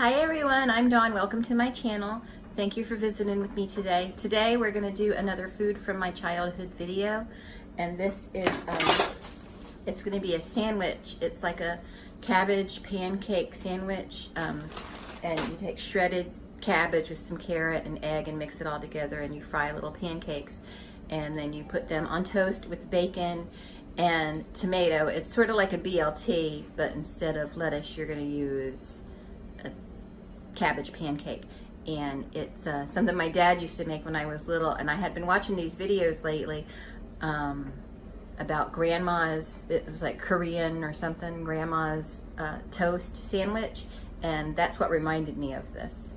Hi everyone, I'm Dawn. Welcome to my channel. Thank you for visiting with me today. Today we're going to do another food from my childhood video, and this is it's going to be a sandwich. It's like a cabbage pancake sandwich, and you take shredded cabbage with some carrot and egg and mix it all together, and you fry little pancakes, and then you put them on toast with bacon and tomato. It's sort of like a BLT, but instead of lettuce you're going to use a cabbage pancake. And it's something my dad used to make when I was little, and I had been watching these videos lately about grandma's, it was like Korean or something, grandma's toast sandwich, and that's what reminded me of this.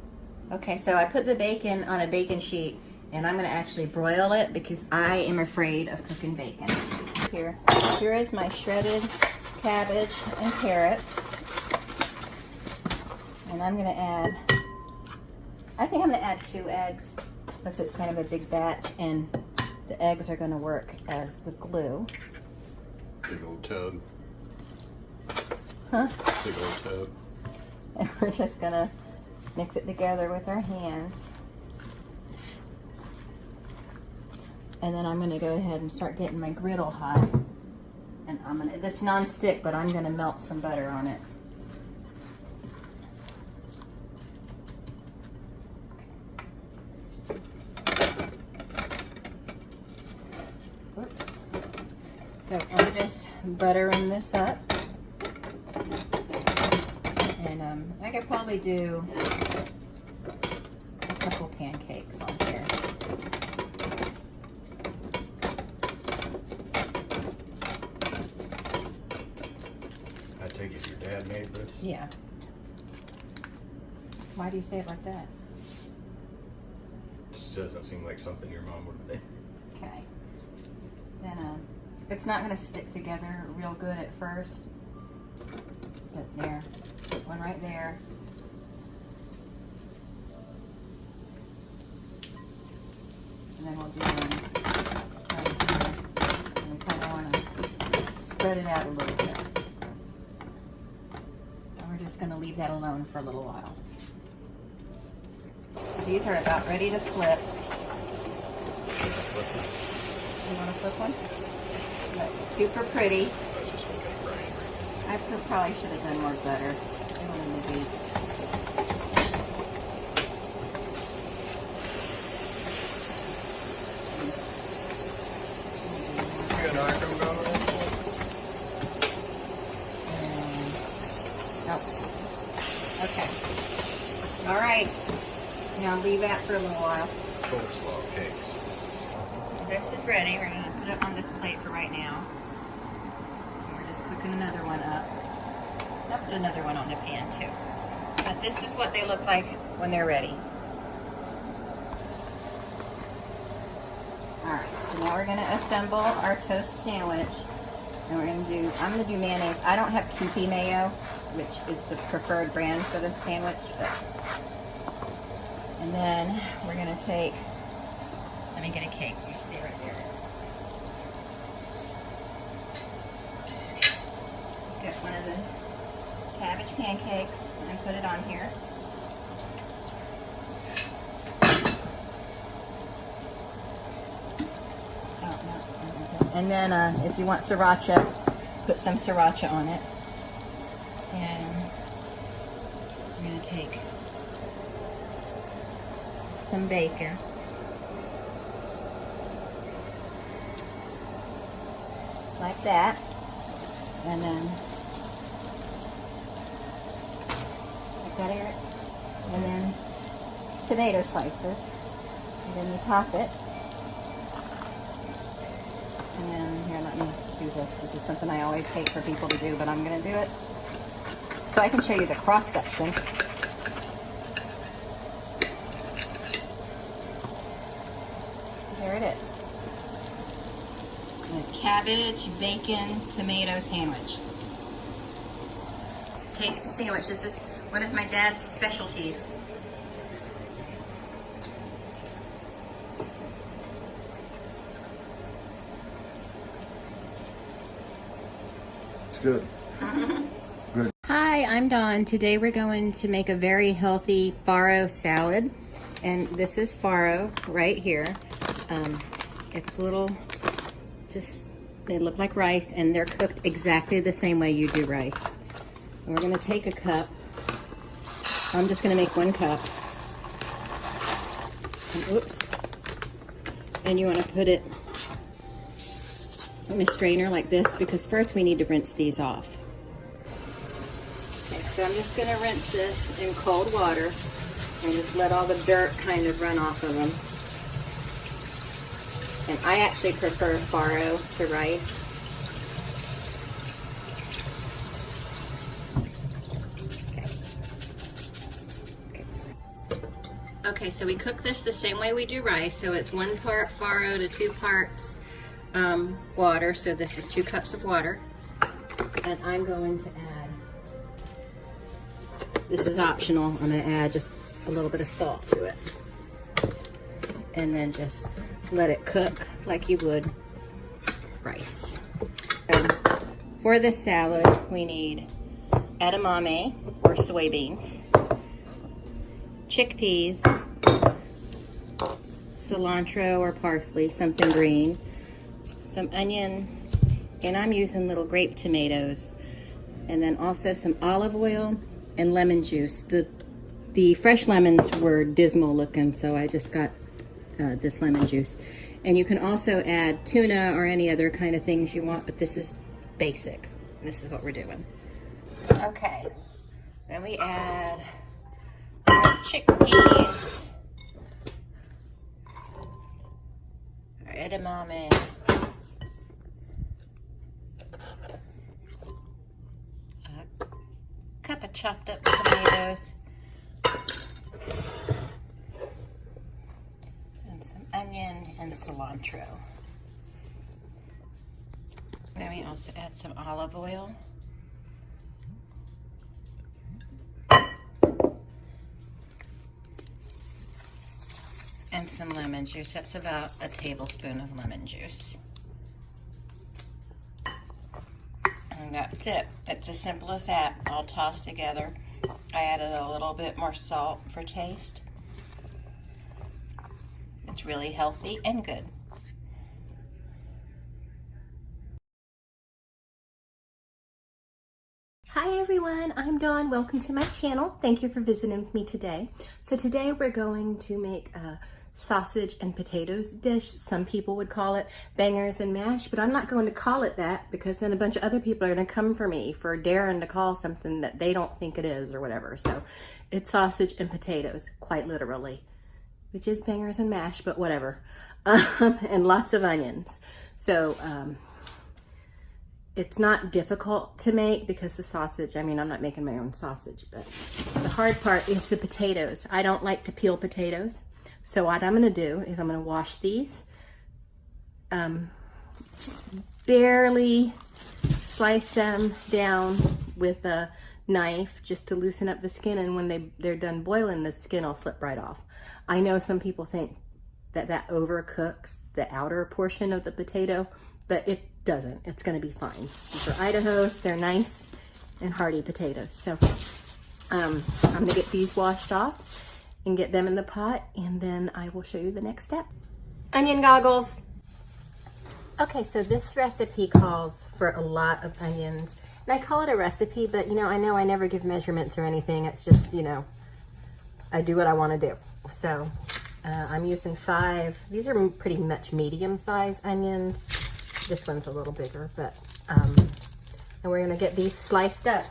Okay, so I put the bacon on a bacon sheet, and I'm going to actually broil it because I am afraid of cooking bacon. Here is my shredded cabbage and carrots. And I'm going to add, I think I'm going to add 2 eggs, because it's kind of a big batch, and the eggs are going to work as the glue. Big old toad. Huh? Big old toad. And we're just going to mix it together with our hands. And then I'm going to go ahead and start getting my griddle hot. And I'm going to, this non-stick, but I'm going to melt some butter on it. Oops. So I'm just buttering this up. And I could probably do a couple pancakes on here. I take it your dad made this? Yeah. Why do you say it like that? Just doesn't seem like something your mom would have made. Okay. Then it's not going to stick together real good at first. But there. Put one right there. And then we'll do one right here. And we kind of want to spread it out a little bit. And we're just going to leave that alone for a little while. These are about ready to flip. You want to flip one? That's super pretty. I probably should have done more butter. I don't want to use. Okay. All right. Now leave that for a little while. Coleslaw cakes. This is ready. We're going to put it on this plate for right now. And we're just cooking another one up. I'll put another one on the pan too. But this is what they look like when they're ready. Alright, so now we're going to assemble our toast sandwich. And we're going to do, I'm going to do mayonnaise. I don't have Kewpie mayo, which is the preferred brand for this sandwich. And then we're going to take, let me get a cake. You stay right there. Get one of the cabbage pancakes and put it on here. Oh, no. And then if you want sriracha, put some sriracha on it. And we're going to take some bacon. Like that. And then like that, Eric. And then tomato slices. And then you top it. And then here, let me do this, which is something I always hate for people to do, but I'm going to do it so I can show you the cross section. There it is. A cabbage, bacon, tomato sandwich. Taste the sandwich. This is one of my dad's specialties. It's good. Hi, Hi, I'm Dawn. Today we're going to make a very healthy farro salad. And this is farro right here. It's little, they look like rice and they're cooked exactly the same way you do rice. And we're gonna take a cup. I'm just gonna make 1 cup. And, oops. And you wanna put it in a strainer like this because first we need to rinse these off. Okay, so I'm just gonna rinse this in cold water and just let all the dirt kind of run off of them. And I actually prefer farro to rice. Okay, so we cook this the same way we do rice. So it's 1 part farro to 2 parts water. So this is 2 cups of water. And I'm going to add, this is optional, I'm going to add just a little bit of salt to it. And then just let it cook like you would rice. For this salad, we need edamame or soybeans, chickpeas, cilantro or parsley, something green, some onion, and I'm using little grape tomatoes, and then also some olive oil and lemon juice. The fresh lemons were dismal looking, so I just got this lemon juice. And you can also add tuna or any other kind of things you want, but this is basic. This is what we're doing. Okay, then we add our chickpeas, our edamame, a cup of chopped up tomatoes, and some onion and cilantro. Then we also add some olive oil. And some lemon juice. That's about a tablespoon of lemon juice. And that's it. It's as simple as that, all tossed together. I added a little bit more salt for taste. It's really healthy and good. Hi everyone, I'm Dawn. Welcome to my channel. Thank you for visiting with me today. So today we're going to make a sausage and potatoes dish. Some people would call it bangers and mash, but I'm not going to call it that because then a bunch of other people are going to come for me for daring to call something that they don't think it is or whatever. So it's sausage and potatoes, quite literally, which is bangers and mash, but whatever. And lots of onions. So it's not difficult to make because the sausage, I mean, I'm not making my own sausage, but the hard part is the potatoes. I don't like to peel potatoes. So what I'm gonna do is I'm gonna wash these, just barely slice them down with a knife just to loosen up the skin, and when they're done boiling, the skin will slip right off. I know some people think that overcooks the outer portion of the potato, but it doesn't. It's gonna be fine. For Idahos, they're nice and hearty potatoes. So I'm gonna get these washed off and get them in the pot, and then I will show you the next step. Onion goggles. Okay, so this recipe calls for a lot of onions. And I call it a recipe, but you know I never give measurements or anything. It's just, you know, I do what I want to do. So I'm using 5. These are pretty much medium-sized onions. This one's a little bigger, but, and we're gonna get these sliced up.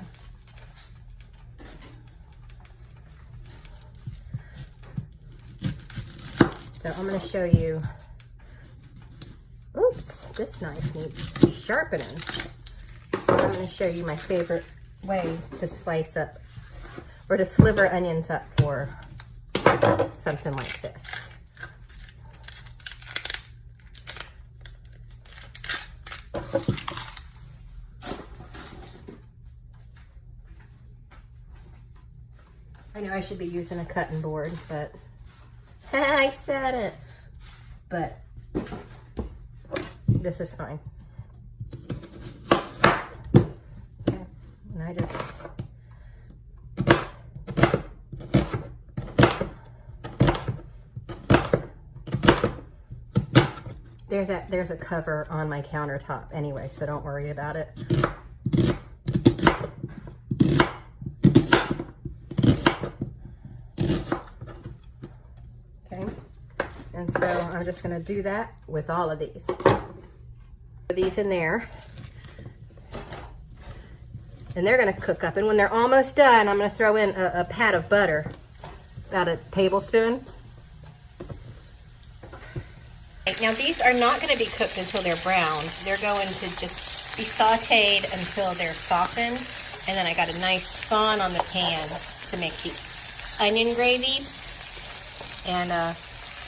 So I'm going to show you, oops, this knife needs sharpening. So I'm going to show you my favorite way to slice up or to sliver onions up for something like this. I know I should be using a cutting board, but I said it, but this is fine. Okay. And I just there's a cover on my countertop anyway, so don't worry about it. Okay, and so I'm just gonna do that with all of these. Put these in there. And they're gonna cook up. And when they're almost done, I'm gonna throw in a pat of butter, about a tablespoon. Now these are not gonna be cooked until they're brown. They're going to just be sauteed until they're softened. And then I got a nice spawn on the pan to make the onion gravy. And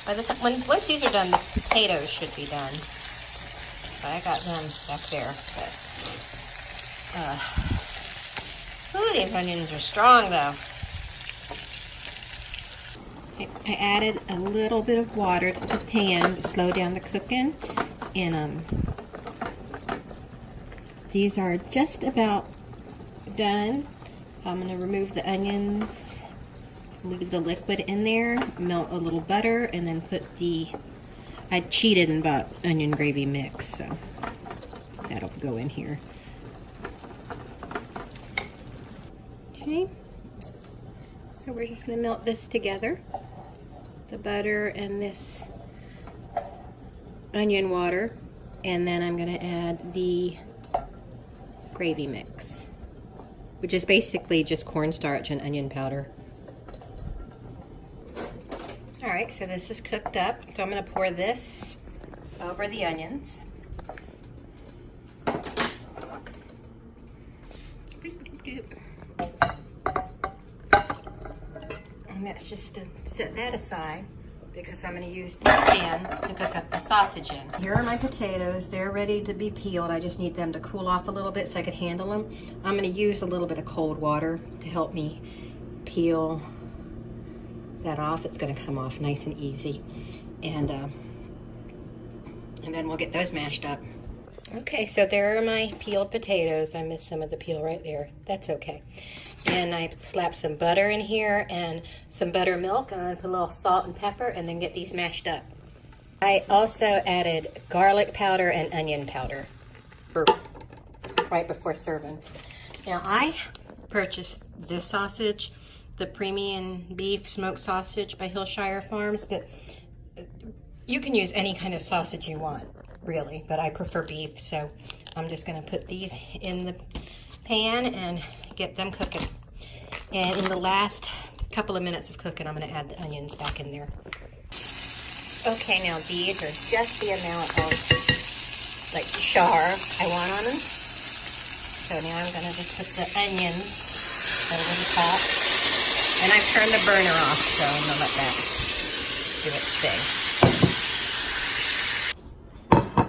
by the time, once these are done, the potatoes should be done. But I got them back there. But, ooh, these onions are strong though. I added a little bit of water to the pan to slow down the cooking. And these are just about done. I'm going to remove the onions, leave the liquid in there, melt a little butter, and then put I cheated and bought onion gravy mix, so that'll go in here. Okay, so we're just going to melt this together, the butter and this onion water, and then I'm going to add the gravy mix, which is basically just cornstarch and onion powder. All right, so this is cooked up, so I'm going to pour this over the onions. And that's just to set that aside because I'm going to use this pan to cook up the sausage in. Here are my potatoes. They're ready to be peeled. I just need them to cool off a little bit so I could handle them. I'm going to use a little bit of cold water to help me peel that off. It's going to come off nice and easy. And then we'll get those mashed up. Okay, so there are my peeled potatoes. I missed some of the peel right there. That's okay. And I slapped some butter in here and some buttermilk, and I put a little salt and pepper, and then get these mashed up. I also added garlic powder and onion powder right before serving. Now I purchased this sausage, the premium beef smoked sausage by Hillshire Farms, but you can use any kind of sausage you want, really, but I prefer beef, so I'm just going to put these in the pan and get them cooking. And in the last couple of minutes of cooking, I'm going to add the onions back in there. Okay, now these are just the amount of like char I want on them. So now I'm going to just put the onions over the top. And I've turned the burner off, so I'm going to let that do its thing.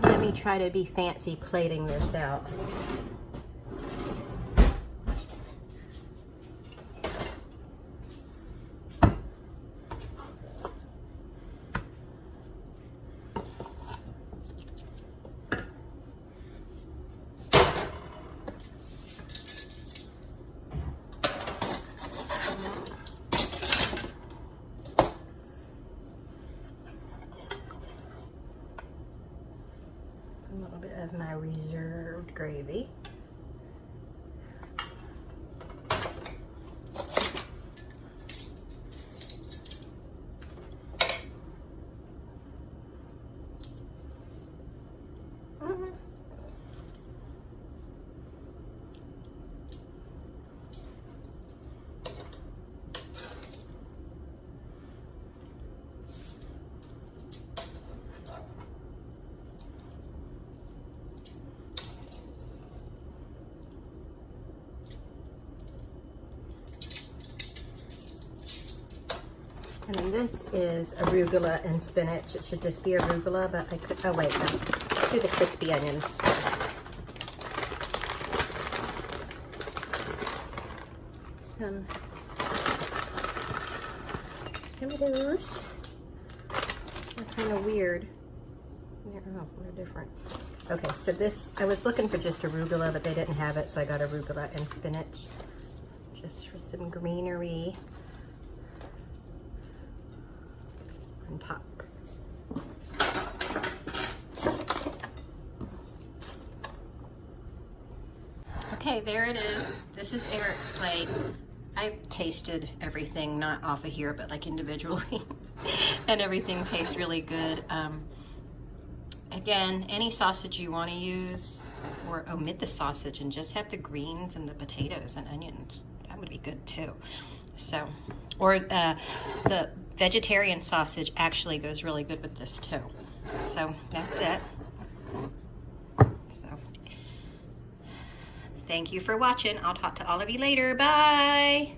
Let me try to be fancy plating this out. A little bit of my reserved gravy. And then this is arugula and spinach. It should just be arugula, but I could, oh wait, no. Let's do the crispy onions. Some tomatoes. They're kind of weird. Oh, they're different. Okay, so this, I was looking for just arugula, but they didn't have it, so I got arugula and spinach. Just for some greenery on top. there it is. This is Eric's plate. I've tasted everything, not off of here, but like individually. And everything tastes really good. Again, any sausage you want to use, or omit the sausage and just have the greens and the potatoes and onions. That would be good too. So, or the vegetarian sausage actually goes really good with this too. So that's it. So, thank you for watching. I'll talk to all of you later. Bye.